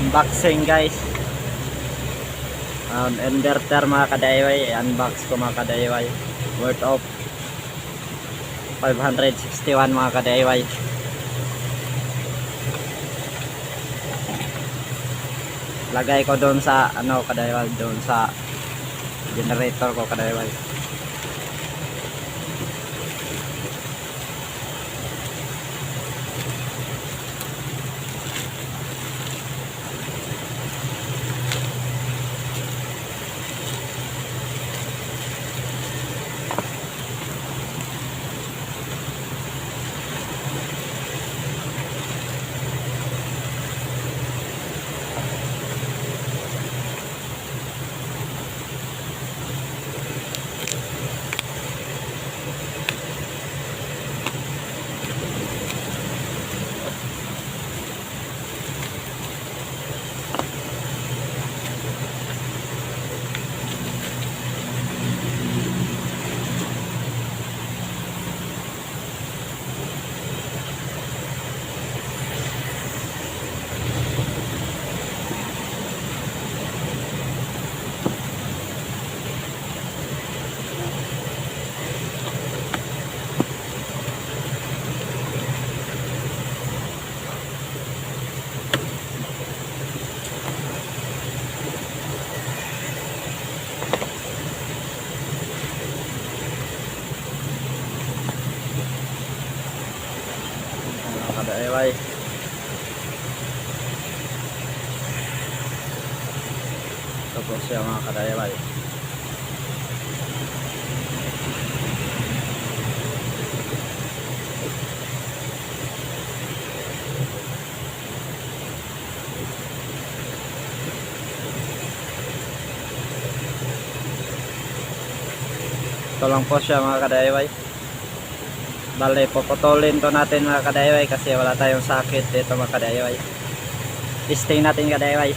unboxing guys. Inverter mga kadayway, unbox ko mga kadayway, worth of 561 mga kadayway. Lagay ko doon sa ano kadayway, doon sa generator ko kadayway. Kadayway, ito po siya mga kadayway. Ito lang po siya mga kadayway. Bale, puputulin to natin mga kadayway kasi wala tayong sakit dito mga kadayway. Testing natin kadayway.